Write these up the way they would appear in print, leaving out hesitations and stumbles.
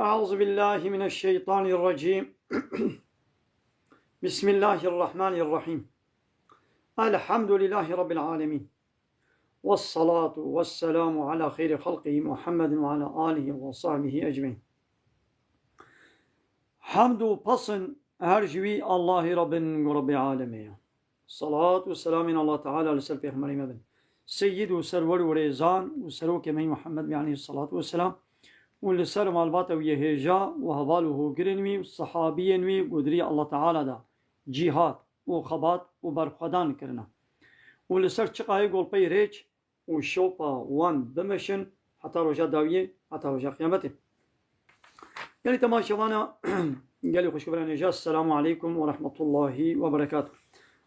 أعوذ بالله من الشيطان الرجيم. بسم الله الرحمن الرحيم. الحمد لله رب العالمين، والصلاة والسلام على خير خلقه محمد وعلى آله وصحبه أجمعين. حمد وبصن هرجوي الله رب العالمين. صلاة والسلام الله تعالى لسر پیغمبر مبن سيد وسرور وريزان وسرو كمي محمد عليه الصلاة والسلام ولسر مالبات ويهجا وهواله قرنوي صحابينوي قدري الله تعالى دا جهاد وخبات وبرخدان كرنا ولسر چقاي قلبي ريج وشوبا وان بمشن حتى رجا داوية حتى رجا قيامته. قالي تماشوانا قالي خوشكبران نجاة. السلام عليكم ورحمة الله وبركاته.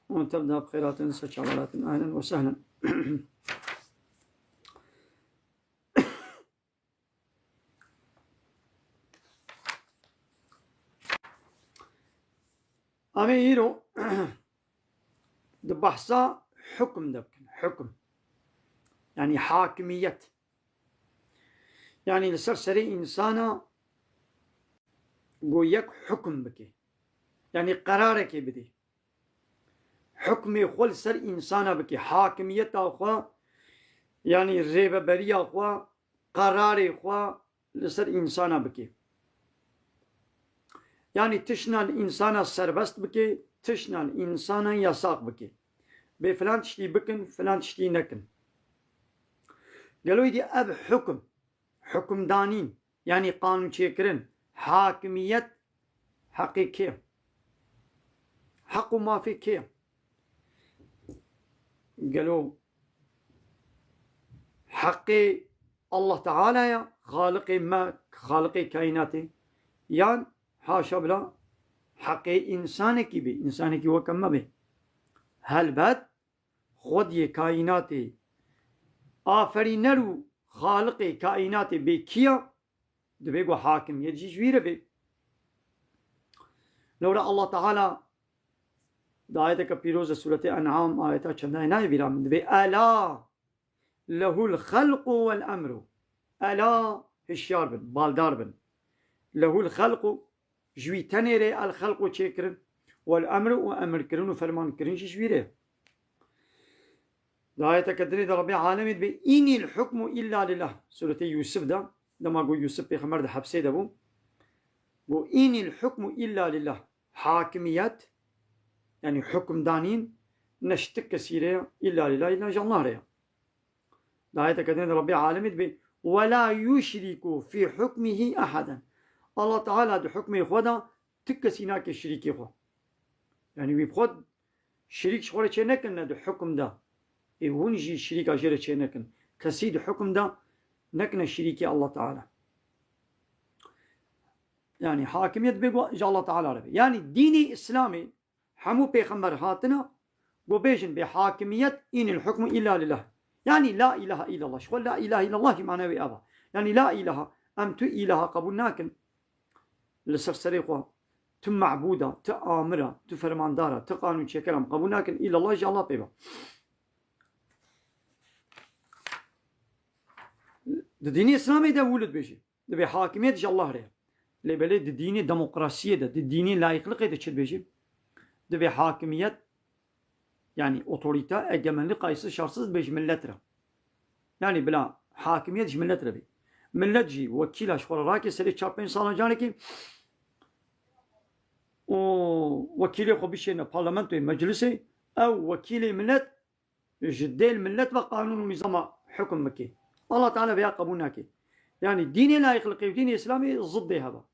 ونتبدأ بخيرات سجالات. أهلا وسهلا. أميرو دبحثا حكم دبكن حكم يعني حاكمية، يعني لسرسري إنسانا قويك حكم بكي يعني قرارك بدي حكمي خل سر إنسانا بكي حاكمية أخوة يعني ريبة بريا أخوة قراري أخوة لسر إنسانا بكي يعني تشنا الإنسان سربست بكي تشنا الإنسان يساق بكي بفلان تشتي بكن فلان تشتي نكن. قالوا يدي أب حكم دانين يعني قانون شكرن حاكمية حقيقية حق ما في كي. قالوا حقي الله تعالى يا خالقي ما خالقي كائناتي يعني حاشا بلا حقي إنسانك بي إنسانك وكم به هل بد خود يه كائناتي آفرينرو خالقي كائناتي بي كيا دبيقو حاكم يجيجوير بي. لورا الله تعالى دعايتك بيروز سورة أنعام آياتا چندائي ناي بيرام دبي ألا له الخلق والأمر ألا هشيار بن بالدار بن له الخلق جوي تنيري الخلق وشكرن والأمر وأمر كرن وفرمان كرن شويره. دعاية كدري ربي عالمي بي إني الحكم إلا لله. سورة يوسف ده لما قول يوسف بيخمر ده حبسي ده بو إني الحكم إلا لله حاكميات يعني حكم دانين نشتك كثيرة إلا لله إلا جلناره. دعاية كدري ربي عالمي بي ولا يشرك في حكمه أحدا. الله تعالى ده حكمه خدا تكسينا كشريكي خو يعني بيبخد شريك شخورة چه نكن ده حكم ده ونجي شريك أجره چه نكن كسي ده حكم ده نكن شريكي الله تعالى يعني حاكمية بيقو جا الله تعالى ربي يعني ديني إسلامي حمو بيخمر هاتنا وبيجن بحاكمية إن الحكم إلا لله يعني لا إله إلا الله شخول لا إله إلا الله معنى أبا يعني لا إله أم تو إله قبول ناكن لسرسري خوا تم معبودة تآمرة تفرماندارة تقانون شكرم قبول ناكن إلا الله جا الله بيبا. ده ديني إسلامي ده ولد بيجي ده بحاكمية جا الله ريا لبالي ده ديني ديمقراسية ده ديني لايقلقي ده چل بيجي ده بحاكمية يعني أوتوريتا أجمالي قايسة شخصية بيجي ملت را يعني بلا حاكمية جي ملت را بي ملت جي وكيلا شخورا راكي سري 4-5 سالة جاني كي وكيلي خو بيشينا برلمانتو مجلسي أو وكيلي ملت جدي الملت وقانون ونظام حكم مكي الله تعالى بيا قبولنا كي يعني ديني لا يخلقي وديني إسلامي ضد هذا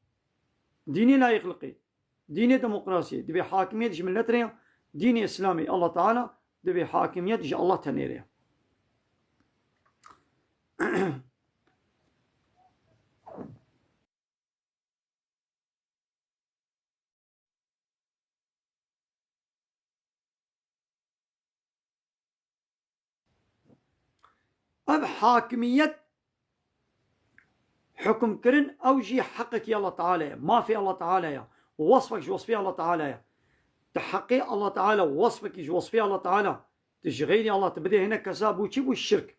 ديني لا يخلقي ديني ديمقراطية دبي حاكمية جي ملت ريا ديني إسلامي الله تعالى دبي حاكمية جي الله تنيريا. أب حاكمية حكم كرن أو جي حقك يا الله تعالى ما في الله تعالى يا وصفك وصفي الله تعالى يا تحقي الله تعالى وصفك وصفي الله تعالى تشغيني الله تبدي هنا كساب وشي الشرك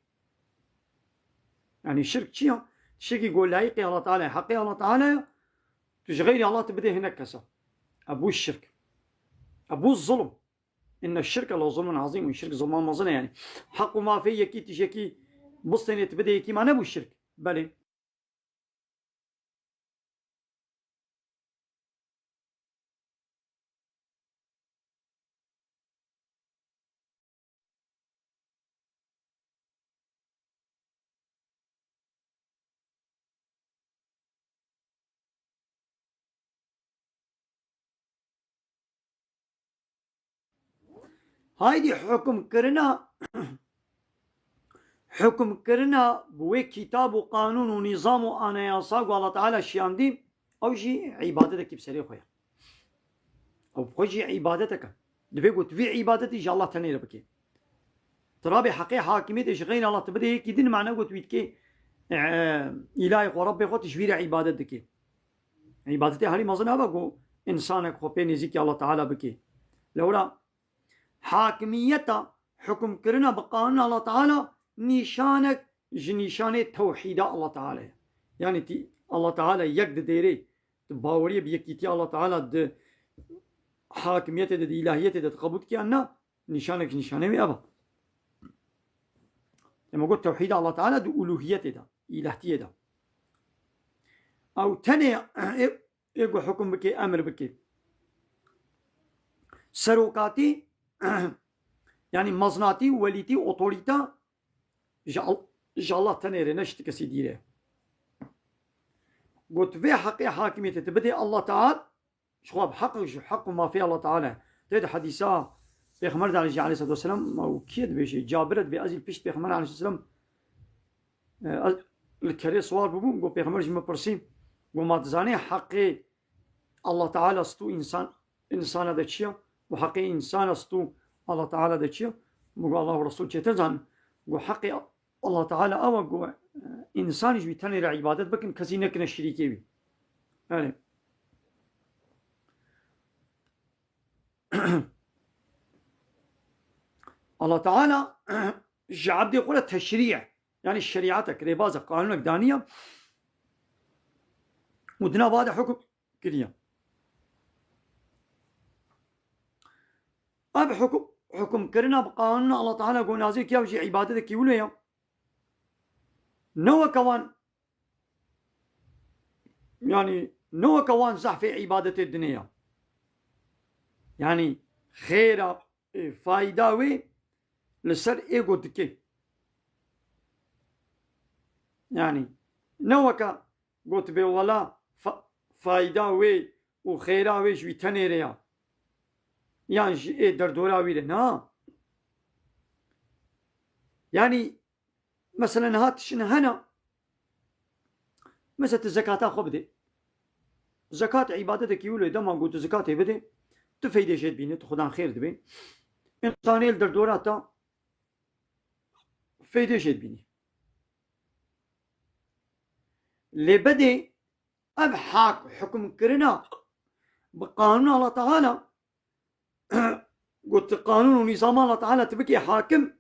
يعني الشرك شيء شكي يقول لايقي الله تعالى حقي الله تعالى تشغيري الله تبدي هناك كسا أبو الشرك أبو الظلم إن الشرك له ظلم عظيم والشرك ظلمان مظنة يعني حق ما في يكي تشكي بصتني تبدي يكي ما نبو الشرك بلي هايدي حكم كرنا بوي كتاب وقانون ونظام وانياسا والله تعالى شياندي او شي عبادتك بسري خويا او بخوجي عبادتك دبي قلت في عبادتي جا الله تنير بكي ترابي حقي حاكمية شغين الله تبدي هيك دين معناه قلت ويتكي إلهي وربي خو تشفير عبادتك عبادتي هاري مظنها بقو إنسانك خو بيني زيكي الله تعالى بكي لولا حاكمية حكم كرنا بقانون الله تعالى نشانك جنشانة توحيد الله تعالى يعني تي الله تعالى يقد ديري باوريه بيكيتي الله تعالى د حاكمية د إلهية د تقبض كي أنا نشانك نشانة مئة لما قلت توحيد الله تعالى د ألوهية دا إلهية دا أو تاني إيقو حكم بكي أمر بكي سروكاتي يعني مزناتي وليتي أوتوريتا جا الله تنيري نشت كسي ديره قلت في حقي حاكمية تبدي الله تعالى شخواب حق ما في الله تعالى تيد حديثة بيخمر عليه الصلاة والسلام أو كيد بيشي جابرت بأزيل بيش بيخمر عليه الصلاة والسلام الكري سوال ببوم قو بيخمر جمع برسيم وما تزاني حقي الله تعالى استو إنسان دا تشيا وحقي إنسان استو الله تعالى دا تشيا وقال الله ورسول تشيتزان وحقي الله تعالى أو إنسان يجي تنير عبادت بكن كسي نكنا الشريكي بي يعني الله تعالى جعب دي يقول التشريع يعني الشريعتك ريبازة قانونك دانية ودنا بعد حكم كريا أب حكم كرنا بقانون الله تعالى قول نازل كيا وجي عبادتك يوليا نوى كوان يعني نوى كوان صح في عبادة الدنيا يعني خير فايدة وي لسر ايغو دكي يعني نوكا قلت بي ولا فايدة وي وخيرا وي جوي تنيريا يعني ايه دردورا وي نا يعني مثلا هاتشن هنا مثلا الزكاة خو بدي زكاة عبادتك يولي دما قلت زكاة بدي تفيدي جيد بيني تخدان خير دبي إنساني الدردوراتا فيدي جيد بيني اللي بدي أبحاك حكم كرنا بقانون الله تعالى قلت قانون ونظام الله تعالى تبكي حاكم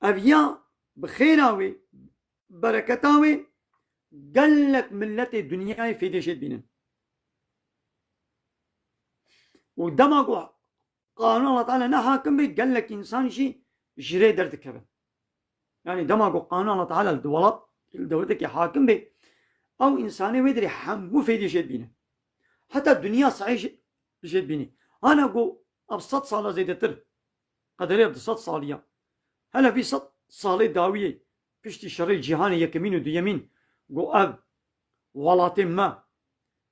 أبيا بخيراوي بركتاوي قلك ملتي الدنيا فيدي جيد بيني ودماغو قانون الله تعالى نحاكم بي قال لك إنسان شي جري درد كبه يعني دماغو قانون الله تعالى الدولتك حاكم بي أو إنساني ويدري حمو فيدي جيد بينه حتى الدنيا صحيح جيد بينه أنا أقول أبسط صالة زي تر قدري أبدا صد صالية هلا في صد صالة داوية بيشتي شري الجهاني يكمين ودو يمين قو أب ولاتين ما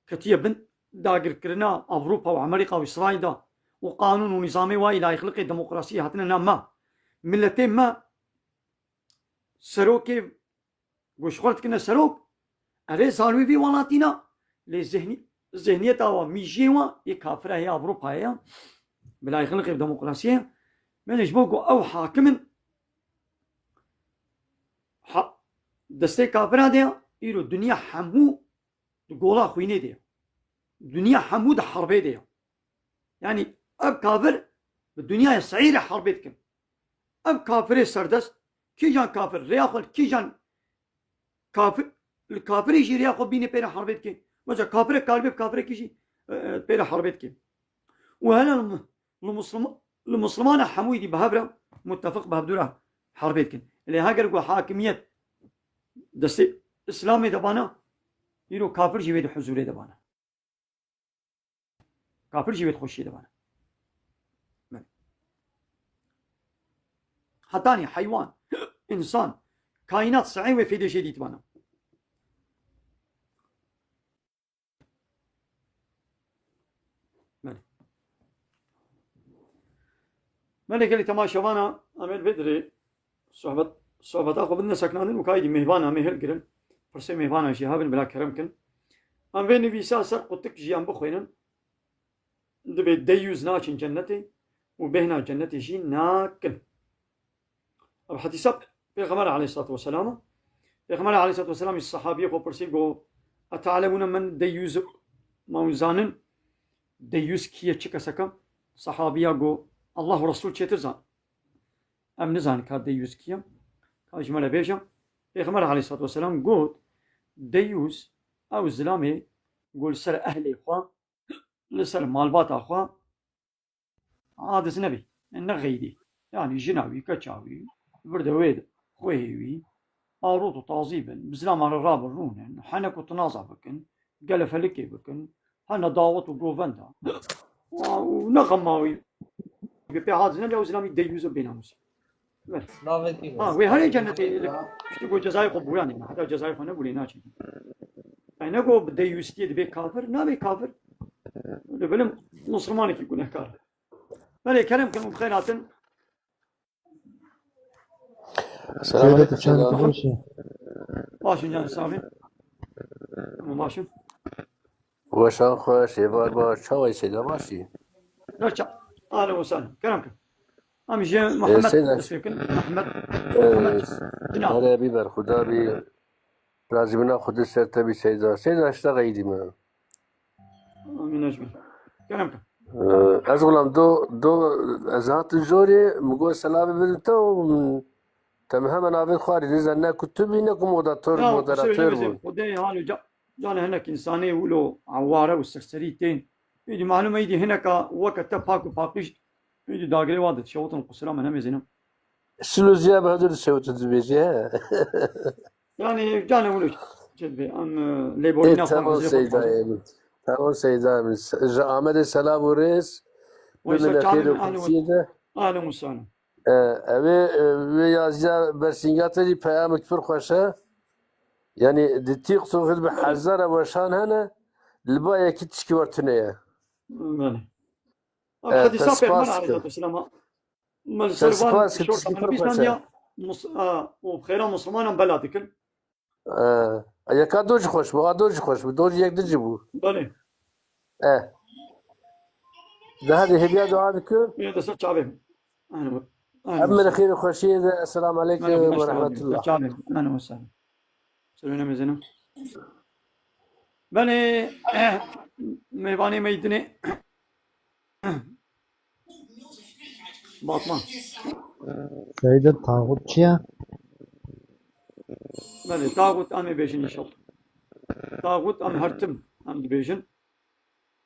كتير بنت داقر كرنا أوروبا وأمريكا وإسرائيل دا وقانون ونظامي وإلى يخلق الديمقراطية هاتنا نما ملتين ما سروكي وشغلت كنا سروك أري زالوي في ولاتينا لذهنية تاوا ميجيوا يكافرة هي أوروبا هي بلا يخلق الديمقراطية من يجبوكو أو حاكم دستي كافرة ديا إيرو الدنيا حمو تقولا خويني ديا الدنيا حمود حربي ديا يعني أب كافر بالدنيا صعيرة حربيتكم أب كافر سردست كي جان كافر رياخل كي جان كافر الكافر يجي ياخذ بيني بين حربتك مثلا كافر قلبي بكافر يجي بين حربتك وهنا المسلمان حمويدي بهبره متفق بهبدوره حربتك اللي هاجر حاكميه دستي اسلامي دبانا يرو كافر جيبه حضوري دبانا كافر جيبه خوشي دبانا حتى حيوان انسان كائنات صعيبه في دشي دي تبانا ملك اللي تماشوانا امل بدري صحبت اخو بدنا سكنان وكايدي مهبانا مهل قرن فرسي مهبانا شهابن بلا كرمكن ام بيني في ساسر قلتك جيان بخوينن دبي ديوز ناچن جنتي وبهنا جنتي شي ناكل حتى سب پیغمبر عليه الصلاه والسلام پیغمبر عليه الصلاه والسلام الصحابيه کو پرسي گو اتعلمون من ديوز موزانن ديوز كيه چكسكم صحابيه گو الله ورسول چترزان ام نزان كا ديوز كيه كاج مال بيجا پیغمبر عليه الصلاه والسلام قول ديوز او زلامي قول سر اهلي خوا لسر مالبات اخوا عادس نبي النغيدي يعني جناوي كتشاوي بردويد خويوي اروط تعظيبا بزلام على الراب الرون حنك وتنازع بكن قال فلكي بكن هنا داوت وقوفندا ونغماوي بي عادس نبي او زلامي ديوز بيناموس وي هاي جنتي تقول جزاي قبو يعني حتى جزاي خنا بولي ناجي انا قو بديوستي دبي كافر نبي كافر لبلم مسلمانك يكون كافر مالي كلام كم بخيرات السلام عليكم باشن جان صافي باشن وشان خوش يبار باش شوي سيدا ماشي رجع اهلا وسهلا كلامك ام جي محمد اسمك محمد هلا بيبر خدا بي لازمنا خد سرتا بي سيدا اشتغيدي ما امين اجمل كلامك از غلام دو ازات الجوري مقول سلام بدتو تمام انا عبد خواري لزنا كتبي نكم مودراتور ودي هانو جانا هناك انساني ولو عواره والسرسريتين يجي معلومه يجي هناك وقت تفاكو باقيش يجي داغري وادت شوطن قصرا من هم زينم شنو زياب هذول الشوط تبيجي يعني جانا ولو جدبي ام ليبورينا تمام سيدا تمام سيدا احمد السلام وريس من الخير وكسيده اهلا وسهلا اوه yazıya bersingatı peyamı kfir خوشه yani دتيق صوفت بحزر وشان هنا الباية كتشكي ورتنية هذه سابق مرة عليه الصلاة والسلام ما السلوان شرطة من بيسان وبخيرا مسلمان بلادك يا كادوج خوش بو دوج خوش بو دوج يك دجبو بله ده هذه هدية دعاء ذكر يا ده سچ عبهم أما الخير خوشية السلام عليكم ورحمة الله أهلا وسهلا سلونا مزنا بله مهباني ميدني باطمان سيدة طاغوت چيا؟ بله طاغوت أمي بيجن إن شاء الله طاغوت أم هرتم أم بيجن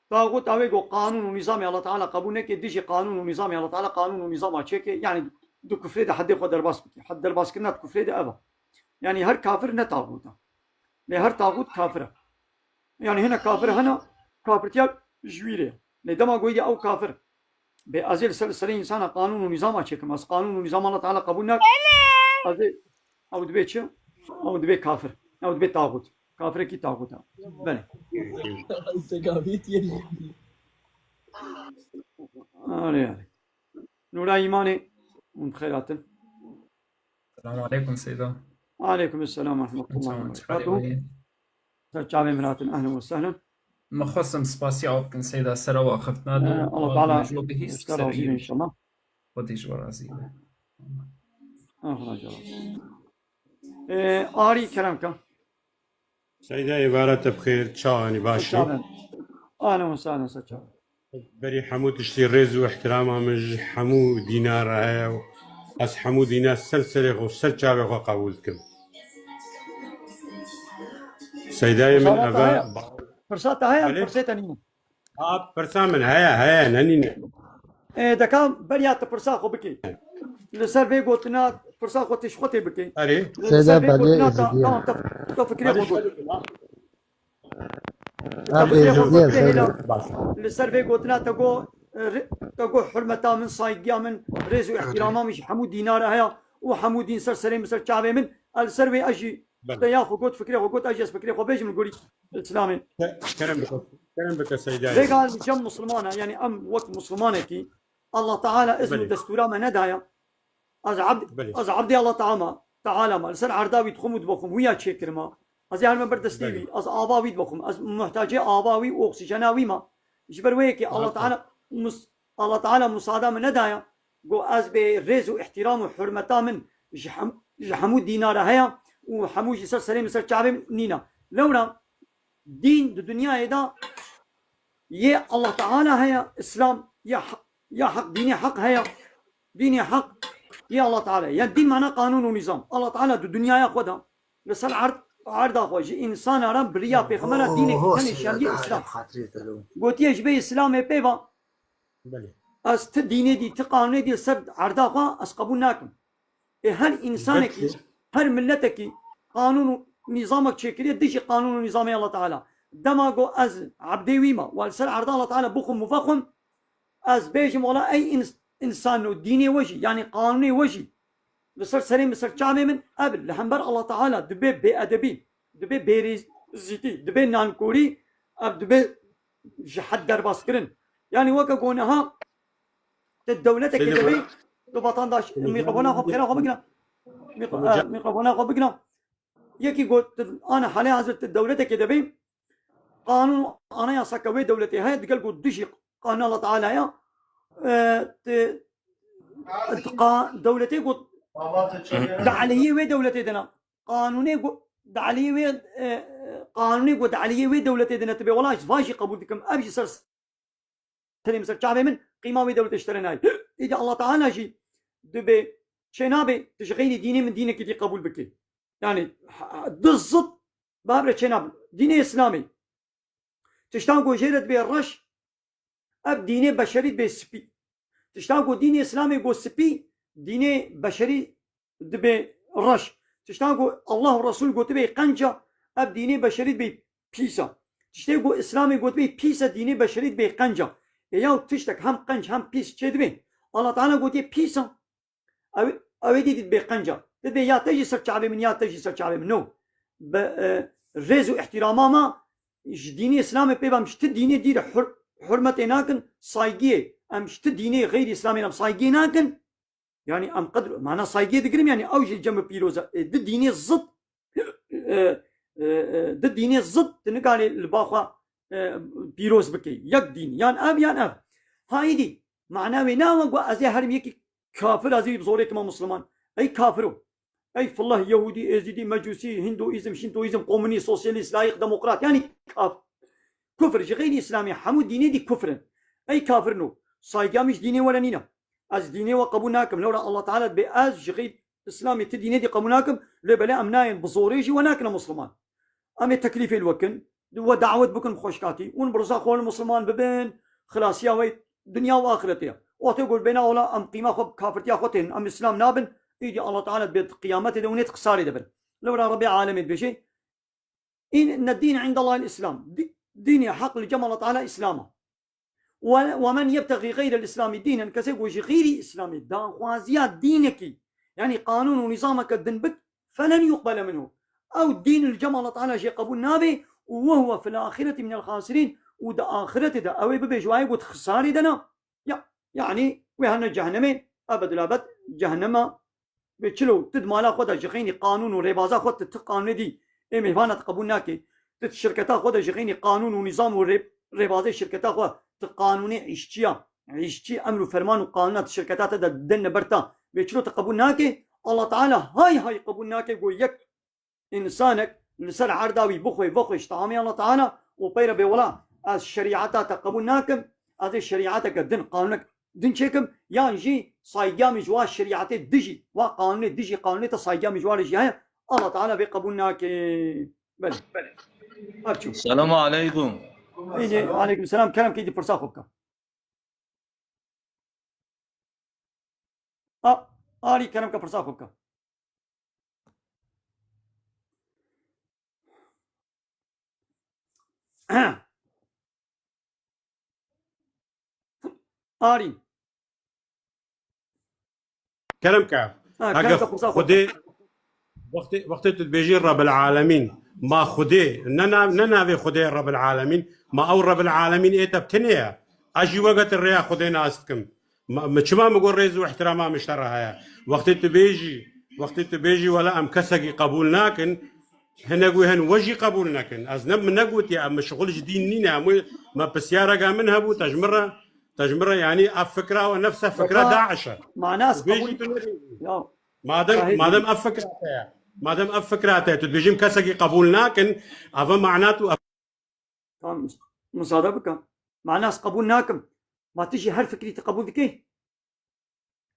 طاغوت أوي جو قانون ونظام الله تعالى قبولنا كديش قانون ونظام الله تعالى قانون ونظام أشيك يعني دو كفر ده حد يقدر بس حد درباس كنا كفر ده أبا يعني هر كافر نتاغوتا لهر طاغوت كافرة يعني هنا كافر هنا كافرتيا جويرة لدما قويدي أو كافر بأزل سلسلة إنسان قانون ونظام أشيك بس قانون ونظام الله تعالى قبولنا أزل أو دبيتش أو دبيت كافر أو دبيت طاغوت كافر كي طاغوتا بله علي نورا إيماني بخيرات السلام عليكم سيدة وعليكم السلام ورحمة الله وبركاته ترجع مرات أهلا وسهلا مخصم سباسي عوبكن سيدة سروا أخفتنا دو الله تعالى مجلوبه اشترى عظيم إن شاء الله وديش ورازيبه أخرج آري كلامك سيدة عبارة بخير تشاواني باشي أهلا وسهلا سجاد بري حمو تشتي رز واحترامها مج حمو دينار هاي أس حمو دينار سلسلة وسلسلة وقبولكم سيداي من صلاة أبا هيا فرصات هيا بله. فرصة تانية برسا من هيا نانين دكان بريات فرصة خو بكي لسر في قوتنا فرصة خو تشخوتي بكي أري لسر في بعدين قوتنا إزدياد. تفكري خو أب إزدياد لسر في قوتنا تقو حرمتا من صايقيا من ريز واحتراما مش حمود دينار هيا وحمود دين سر سليم سر شعبي من السر في أجي تياخو قوت فكري خو قوت أجي فكري خو بيجي من قولي الإسلامي كرم بك سيداي قال جم مسلمانة يعني أم وقت مسلمانة كي الله تعالى اسم بلي. دستورا ما ندايا بلي. از عبدي الله تعالى ما لسر عرداوي تخمود بخم ويا تشكر ما از يعني من بردستيوي از آباوي بخم از محتاجي آباوي وأكسجيناوي ما جبر ويكي الله تعالى الله تعالى مساعدة من ندايا جو از بريز واحترام وحرمتا من حمود دينار هيا وحمود سر سليم سر شعبي نينا لولا دين الدنيا دا يا الله تعالى هيا اسلام يا حق ديني حق هيا ديني حق يا الله تعالى يا الدين معناه قانون ونظام الله تعالى الدنيا ياخذها بس عرض اخوي انسان رب بريا بخمره دينك كان شامل اسلام قلت يا جبي اسلام بيبا است ديني دي تقانوني دي سب عرض اخوا اس قبولناكم هل انسانك هر ملتك قانون نظامك شكلي ديش قانون ونظام الله تعالى دماغو از عبدي ويما والسر عرض الله تعالى بخم مفخم از بيجم ولا اي انسان ديني وجي يعني قانوني وجي بصير سليم بصير شعبي من قبل لحنبر الله تعالى دبي بأدبي دبي بيريزيتي دبي نانكوري اب دبي جحد درباسكرن يعني وكا قونها الدولتك دبي دبطان داش ميقبونا خب خيرا خب بقنا ميقبونا خب بقنا يكي قلت انا حاليا حضرت دولتك دبي قانون انا يا سكوي دولتي هاي تقول قد دشي قانون الله تعالى يا دولتي قد دعليه وي دولتي دنا قانوني قد دعليه وي قانوني قد دعليه وي دولتي دنا تبي والله فاشي قبول بكم ابي سر تلم سر شعبي من قيمه وي دولتي اشتريناي اذا الله تعالى شي دبي شنابي تشغيلي ديني من دينك دي قبول بك يعني بالضبط بابره شناب ديني اسلامي تشتاقو جيرت بالرش اب ديني بشري بسبي تشتاقو ديني اسلامي جو سبي ديني بشري دبي رش تشتاقو الله ورسول جو تبي قنجة اب ديني بشري بي بيسا تشتاقو اسلامي جو تبي بيسا ديني بشري بي قنجة ياو تشتك هم قنج هم بيس تشدبي الله تعالى جو تبي بيسا او دي بي قنجة تبي يا تجي سر شعبي من يا تجي سر شعبي من نو رزو احتراما ما ديني اسلامي بيبا مش ديني دير حرمة ناكن صايقية مش ديني غير اسلامي ام صايقية ناكن يعني ام قدر معنا صايقية دقرم يعني اوج الجمع بيروزا دي ديني الزد دي ديني الزد تنقال الباخوا بيروز بكي يك دين يان اب هاي دي معناه ناوى ازي هرم يكي كافر ازي بزوري كما مسلمان اي كافرو اي في الله يهودي ازيدي مجوسي هندويزم شنتويزم قومني سوسياليست لايق ديمقراط يعني كفر غير اسلامي حمود ديني دي كفر اي كافر نو صايقا مش ديني ولا نينا از ديني وقبولناكم لولا الله تعالى باز غير اسلامي تديني دي قبولناكم لبلا امناين بزوريجي وناكنا مسلمان امي تكليف الوكن ودعوت بكم خوشكاتي ونبرزا خول المسلمان ببين خلاص يا وي دنيا واخرتها وتقول بينا ولا ام قيمه خب كافرتي اخوتين ام اسلام نابن يجي الله تعالى بيت قيامته دونيت قصاري دبر لولا ربي عالمي بشيء ان الدين عند الله الاسلام دين حق لجمع الله تعالى اسلامه ومن يبتغي غير الاسلام دينا كسيقوش غير اسلامي دان خوازيات دينك يعني قانون ونظامك الدنبك فلن يقبل منه او الدين الجمع الله تعالى شيء قبول نابي وهو في الاخره من الخاسرين ودا اخرته دا او ببجواي قلت خساري دنا يعني وهنا جهنمين ابد الابد جهنم بتشلو تدمالا خدا جخيني قانون وربازا خد تقانون دي مهبانة قبولناكي الشركات خدا جخيني قانون ونظام وربازا الشركات خد تقانوني عيشتي امر وفرمان وقانونات الشركات هذا دن برتا بتشلو تقبولناكي الله تعالى هاي قبولناكي يقول يك انسانك لسر عرداوي بخوي اشتعامي الله تعالى وبير بولا الشريعات تقبولناكم هذه الشريعات الدين قانونك دين شكم يعني جي صايقا مجوار الشريعات دجي وقانون دجي قانون تصايقا مجوار الجهة الله تعالى بقبولناك بل أبشو السلام عليكم. إيدي عليكم السلام كلام كيدي برسا خوبك آري كلام كبرسا خوبك آري كلامك كلام هكا كبرسا خوبك خدي وقت تبيجي رب العالمين ما خدي ننا في خدي رب العالمين ما او رب العالمين ايتا بتنيا اجي وقت الريا خدينا استكم ما شما مقول ريز واحترامها مشترها وقت تبيجي ولا ام كسقي قبولناكن هنا هن وجي قبولناكن از نب نقوت يا ام شغل جديد نينا ما بسيارة منها بو تجمرة يعني افكرة ونفسها فكرة داعش مع ناس قبول يا ما دام افكراته تبيجي كسقي قبولناكن افا معناته مصادبك مع ناس قبولناكم ما تجي هر فكري تقبول ذكي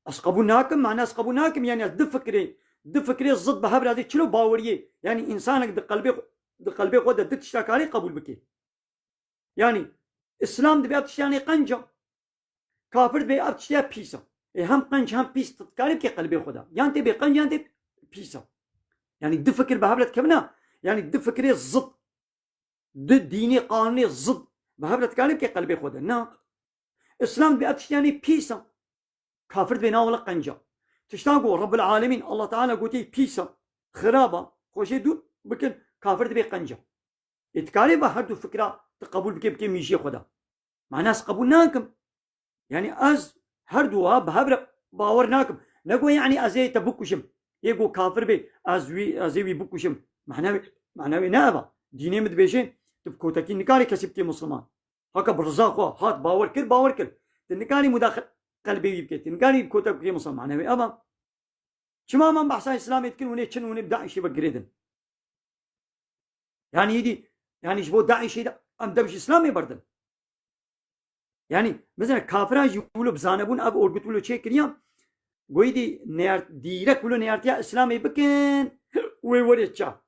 أس قبولناكم مع ناس قبولناكم يعني دو فكري ضد بهبر هذه شلو باوريه يعني إنسانك دي قلبي خود دت تشتاك عليه قبول بكي يعني إسلام دبي أبتشتاني قنجة كافر دبي أبتشتيا بيسا هم قنج هم بيس تتكاري بكي قلبي خودا يعني تبي قنج يعني تبي بيسا يعني دو فكر بهبر كمنا يعني دو فكري ضد دو ديني قانوني ضد بهبر تكاري بكي قلبي خودا نا إسلام دبي أبتشتاني بيسا كافر بينا ولا قنجة تشتاقوا رب العالمين الله تعالى قوتي بيسا خرابة خوشي دو بكن كافر دبي قنجة يتكالي بهردو فكرة تقبول بكي ميشي خدا مع ناس قبولناكم يعني أز هردوها بهبر باورناكم نقول يعني أزي تبكشم يقول كافر بي أزوي بكشم معناوي نابا ديني مدبيشين تبكوتاكي نكاري كسبتي مسلمان هكا برزاقوا هات باور كل تنكاري مداخل قلبي يبكي تنكاري كوتاكي مسلمان معناوي أبا شما من بحثا إسلامي تكن وني بداعش بقريدن يعني يدي يعني شبو داعش يدا أم دمش إسلامي بردن يعني مثلا كافراج يقولوا بزانبون أب أوربتولو شيء كريم قويدي ديرك ولو نيارتيا إسلامي بكن ويوريتشا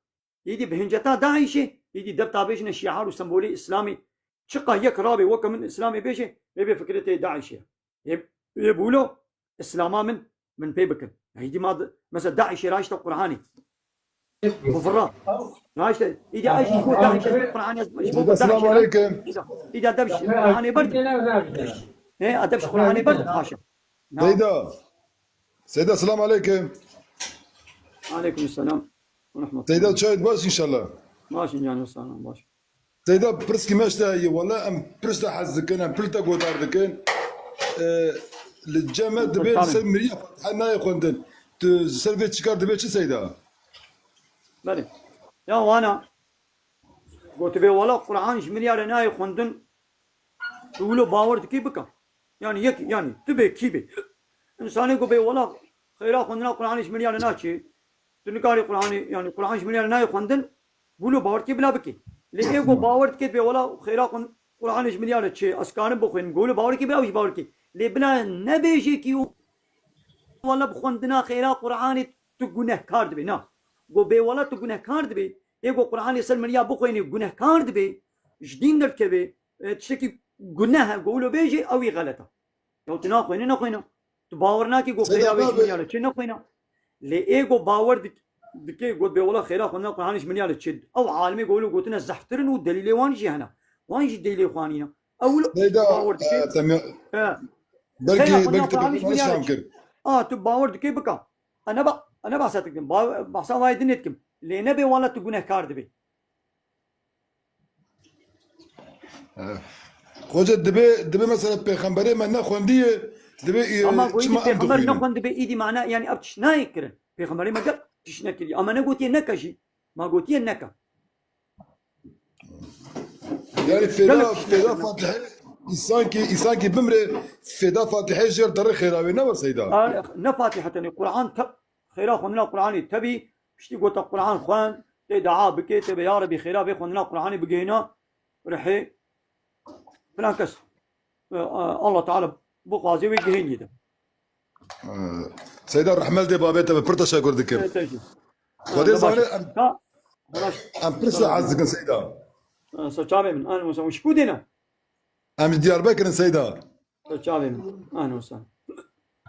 يدي بهنجتا داعشي يدي دبتا بيشنا شيعار وسمبولي إسلامي شقا يكرابي وكا من إسلامي بيشي يبي فكرته داعشي يقولوا إسلاما من بيبكن يدي ما مثلا داعشي راشته قرآني مفرات راشته يدي عايش يقول داعشي قرآني السلام عليكم. إذا دبش قرآني برد إيه أدبش قرآني برد حاشا سيدة السلام عليكم. عليكم السلام ورحمة الله. سيدة تشاهد باش إن شاء الله. ماشي جاني السلام ماشي. سيدة برسكي ماشتا والله أم برستا حزكن أم بلتا قوتار ذكن للجامعة دبي سمرية حنا يخوندن تسلفي تشكار دبي شو سيدة؟ بله يا وانا قلت بي والله قرآن شمرية لنا يخوندن تقولوا باور كي بكا يعني تبي كيبي إنساني قو بي والله خيرا خوندنا قرآن شمرية لنا شيء تنكاري قرآن يعني قرآن شمرية لنا يخوندن قولوا باور كي بلا بكي ليه قو باور كي بي والله خيرا قرآن شمرية لنا شيء أسكان بخوين قولوا باور كي بلا وش باور كي ليه بلا نبيجي كيو والله بخوندنا خيرا قرآن تقونه كارد بي نا قو بي والله تقونه كارد بي يقول قرآن يسلمني بخويني قناه كارد بي جدين دركبي تشتكي قناها قولوا بيجي أو غلطة لو تناخوينه نخوينه تباورنا كي قو خيرا بيش منياله تشي نخوينه ليه قو باور دكي قول بي والله خيرا خونا قرآن يش منياله تشد أو عالمي قولوا قلتنا زحترن والدليل وانجي هنا وانجي الدليل خوانينا أول باور دكي بركي تبي تباور دكي بكا أنا بحثتكم بحثا وايد دنيتكم ليه بي والله تقونه كارد بي خوجة دبي مثلا بيخنبري ما نخوندية دبي أما قويدي بيخنبري نخوند بي إيدي معناه يعني أبتش نايكرن بيخنبري ما قل تشنكري أما أنا قلت نكشي ما قلت نكا يعني فدا فاتحة إنسان كي بمري فدا فاتحة جير در خيراوي نما سيدا نفاتحة القرآن خيرا خوندنا القرآن تبي شتي قلت القرآن خوان دعاء بكي تبي يا ربي خيرا بي خوندنا القرآن بقينا رحي فلانكس الله تعالى بقازي ويجهين يده سيدا الرحمن دي بابيتا ببرتا شاكر دكيم خدي زاني أم برسا عزكن سيدا سوچاوي من اهلا وسهلا وش كودينا امس ديار بكر سيدا سوچاوي من اهلا وسهلا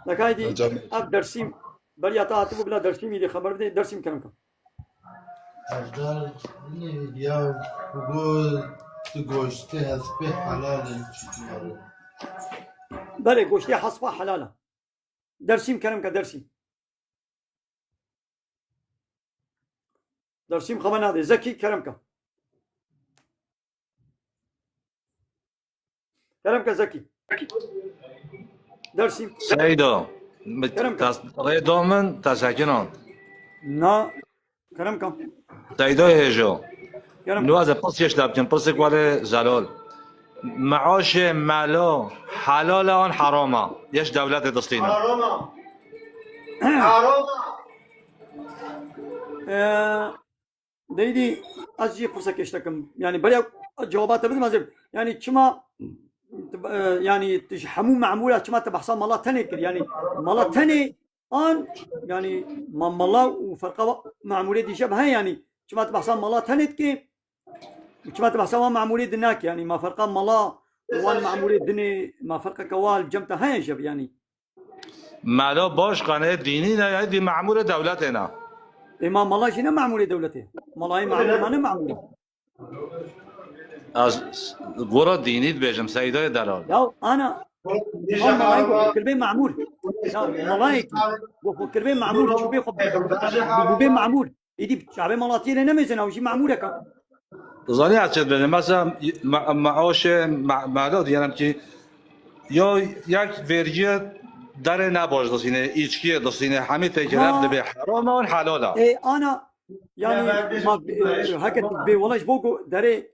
لك هايدي سوچاوي. اب درسيم بريا تعاتبوا بلا درسيم يدي خبر بدي درسيم كلامك اجدار یا بگو تو گوشته هسته حلال چیزی بله گوشتي حصفة حلالة درسيم كلامك درسيم درسيم خبرنا هذا زكي كلامك كلامك زكي درسيم سيدو كلامك ريدومن تساكنون نا كلامك سيدو هيجو كلامك نوازه بس يشتابتن بس كوالي زالول معاش مالو حلال آن حرامه يش دولت دستينا ديدي أزجي فرصة كشتكم يعني بريا جوابات بدي ما زين يعني كما يعني تجحمو معمولة كما تبحثان مالا تاني كده يعني مالا تاني آن يعني ما مالا وفرقة معمولة دي شبه يعني كما تبحثان مالا تاني كي كما تبحثان معمولة دناك يعني ما فرقة مالا وان معمولة دني ما فرقة كوال جمتها هاي شب يعني مالو باش قناه ديني نه دي معمول دولتنا إمام مالا شنو معمولة دولته مالا معمولة ما معمولة از گورا دینی بيجم سيدو دلال يا أنا ملايك كلبين معمول ملايك كلبين معمول شو بيخب كلبين معمول يدي شعبي ملاتين أنا ميزن أو شيء معمولة كا ظني عشان بني مثلا معاش مالو دیانم که یا یک ورجی در نباش دستینه ایچکی دستینه همه فکر به حرام و حلاله إيه أنا يعني ما هكذا والله بوجو داري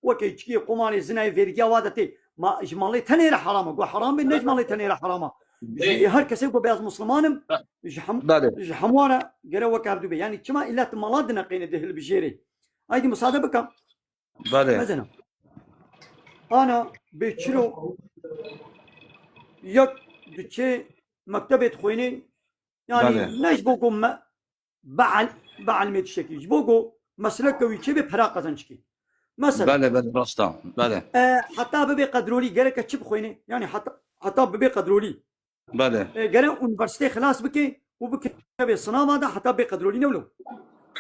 وكي قماني زنا فيرجيا وادتي ما إجمالي تنير حرامه جو حرام بالنجمالي تنير حرامه هر كسي جو بياز مسلمانم جحموانا جرا وكابدو بي يعني كما إلا تمالادنا قين دهل بجيري هايدي مصادبة كم بله مثلا أنا بيتشرو يك بتشي مكتبة خوينين يعني ليش بوجو ما بعل متشكي جبوجو مسلك ويشي بفرا قزنشكي مثلا بله راستا بله حتى ببي قدرولي جرك تشب خويني يعني حتى ببي قدرولي بله جرا يونيفرسيتي خلاص بكي وبكي بي صنام هذا حتى بي قدرولي نولو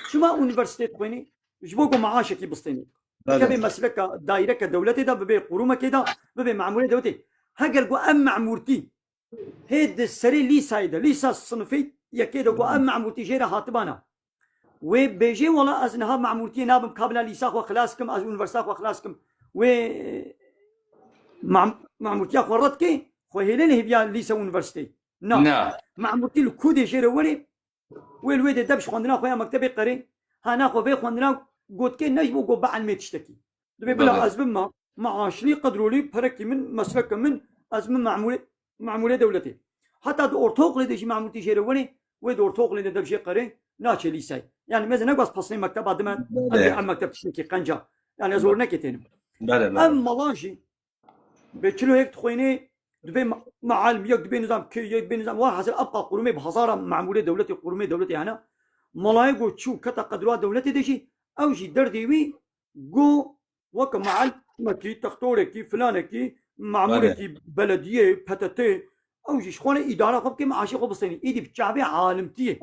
شو ما يونيفرسيتي خويني جبوجو معاشكي بسطيني كبي مسلك دايره كدولتي ده ببي قرومه كده ببي معموله دولتي هاجر جو ام معمورتي هيد السري لي سايده لي صنفي يكيد جو ام معمورتي جيره هاتبانا وبيجي والله ازنها معمورتي ناب مقابله ليساخ وخلاصكم از يونيفرسيتي وخلاصكم و معمورتي خورتكي خو هيلين هبيا ليسا يونيفرسيتي نعم معمورتي الكودي جيره وري والويد دبش خوندنا خويا مكتبي قري هانا خو بي خوندنا قلت كي نجمو جو بعل ما تشتكي دبي بلا ازم ما معاش لي قدروا لي بركي من مسلك من ازم معموله دولتي حتى اورتوق لديش معمولتي جيره وري ودور توق لنا دبشي قري ناتشي ليساي يعني مثلا نقص فصلين مكتب بعد ما عم مكتب تشنكي قنجه يعني زورنا كتين اما لانشي بتشلو هيك تخويني دبي معالم يك دبي نظام كي يك دبي نظام واحد ابقى قرومي بهزاره معموله دولتي قرومي دولتي انا ملايقو تشو كتا قدرات دولتي دشي او شي درديوي جو وك معال مكي تختوركي فلانكي معمولتي بلديه بتاتي او شي شخونه اداره خب كي معاشي خب بسني ايدي بتشعبي عالمتيه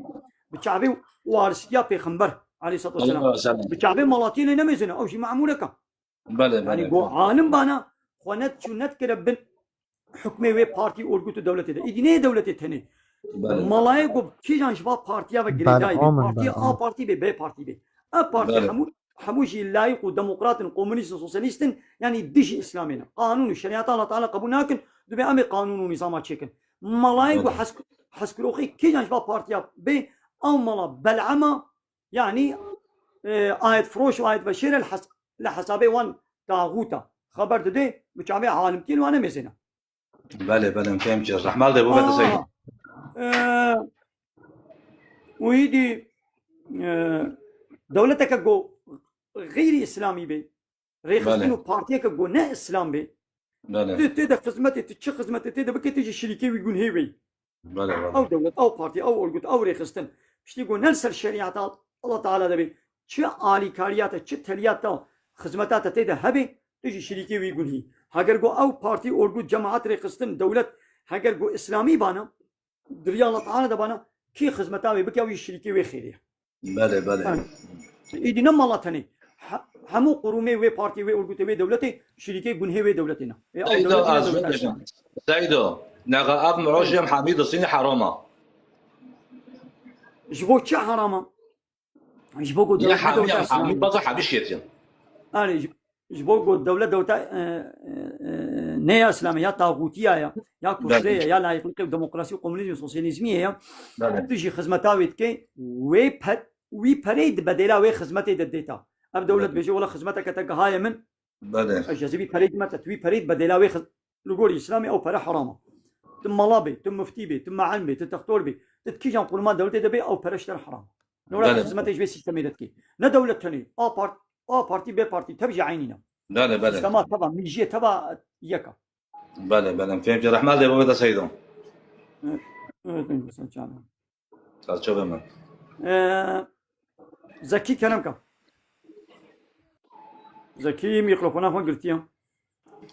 بتشعبي وارثيا بيغمبر عليه الصلاه والسلام بتشعبي ملاطين نمزنا او شي معمولك بله يعني جو عالم بانا خونت شنت كربن حكمي وي بارتي اورغوت دولتي ده ايدي نه دولتي تني ملايقو كي جان شباب بارتيا وغريداي بارتي ا بارتي بي بارتي بي ا بارتي حموشي لايق وديمقراط كومونيست سوسياليست يعني ديش اسلامنا قانون الشريعه الله تعالى قبولناكن دبي امي قانون ونظام تشيكن ملايقو حسكروخي كي جان شباب بارتيا بي او ملا بلعمه يعني آية فروش وآية بشير لحسابي وان طاغوتا خبرت دي بتشعبي عالمتين وانا مزنا بله فهمت رحمال ده بوبت سيد ويدي دولتك جو غير اسلامي بي ريخستنو بارتيك جو نا اسلام بي بله تيدا خدمتي تشي خدمتي تيدا بكي تيجي شريكي ويقول هي بي بله او دولة او بارتي او اورغوت او ريخستن بشتي جو نلسل شريعة الله تعالى دبي چه عالی کاریات چه تلیات خدمتات تيدا هبي تجي شريكي ويقول هي هاگر گو او بارتي اورگو جماعات رقستن دولت هاگر گو اسلامي بانا دريا الله تعالى دبانا كي خدمتاوي بكي او شريكي وي خيريه بله بله ايدي نم الله تني همو قرومي وي بارتي وي اورگو تبي دولتي شريكي گنهي وي دولتنا سيدو نغا اب معوشم حميد الصيني حرامه جبو تشا حرامه جبو گو يا دولت حميد بقى حبيشيتين انا جبو گو دولت دوتا نيا اسلاميه طاغوتيه يا كفريه يا لايقيه ديمقراطيه وكومونيزم وسوسياليزميه تجي خدمتاوي تكي وي بريد بديلا وي خدمتي دديتا اب دولت بيجي ولا خدمتك تقهايه من بله جاذبي بريد متى توي بريد بديلا وي لقول اسلامي او برا حرامه ثم لابي ثم مفتي بي ثم علمي تتختور بي تتكي جان قول ما دولتي دبي او برشتر حرام نورا خدمتي جبي سيستمي دتكي نا دولت ثاني ا بارتي بي بارتي تبجي عينينا بله بله تمام طبعا من جهه تبع يكا بله بله فهمت رحمه الله بابا سيدو شو بما زكي كلامك زكي ميكروفون هون قلتيها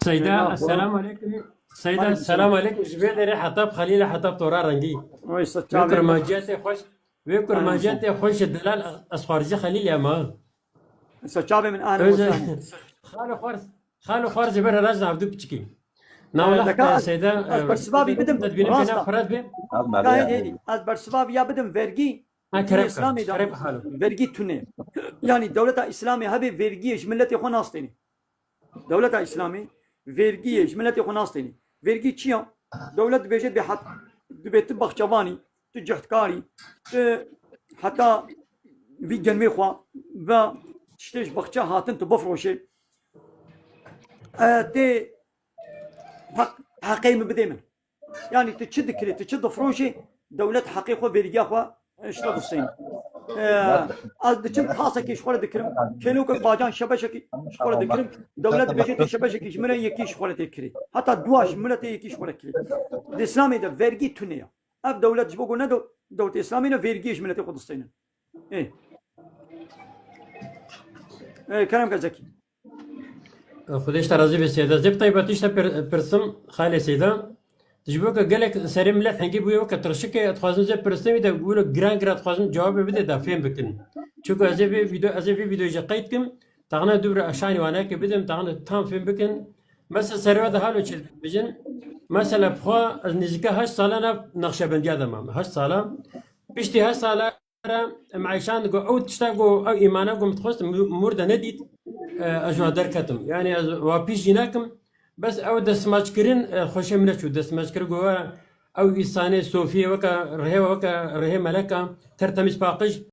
سيدة السلام عليكم سيدة السلام عليكم جبال حطب خليل حطب تورا رنجي وي ويكر ما جاتي خوش ويكر ما جاتي خوش الدلال أصفارجي خليل يا ما سجابي من اهل وسهلا خالو خارج برا راجع عبدو بتشكي ناولا سيدة برسبابي بدم تدبين بينا فراد بي هيدي از برسبابي يا بدم vergi اسلامي كريب حالو vergi تونه يعني دولة اسلامي هبي vergi ملتي خو ناستني دولة اسلامي vergi ملتي خو ناستني vergi چيا دولة بيجت بحط بيت بخشواني تجحتكاري حتى في جنمي خوا و تشتيش بخشا هاتن تبفروشي تي حقيم بديمن يعني تشد كري تشد فروشي دولة حقيقة فيرجا خوا اشتغل الصين از دچم خاصه کی شخوره دکرم کلو که باجان شبشکی شخوره دکرم دولت بجت شبشکی من یکی شخوره دکری حتی دواش ملت یکی شخوره کری الاسلامي ده vergi تونيا اف دولت جبو نه دولت اسلامي نه vergiش ملت قدسين ايه كلام زكي خديش ترازي بالسيدة زب طيبة تيشتا برسم خالي سيدة تجيبوك قالك سريم ملح هنجيب ويوك ترشكي تخوازن زي برسم يدا بيقولوا جران تخوازن جواب بده دا فين بكن شوكو ازي فيديو جقيتكم تاغنا دبر اشاني وانا كبدم تاغنا تام فين بكن مثلا سريوا ده حالو تشد بجن مثلا بخوا نزكا هاش سالنا نقشبندي هذا ما هاش سالا بيشتي هاش سالا معيشان جو او تشتاقو او ايمانا جو متخوست موردا نديت اجوا دركتم يعني وابيش جيناكم بس او دسماج كرين خوش منه شو دسماج كر جو او انسانه صوفيه وكا رهي ملكه ترتمس باقش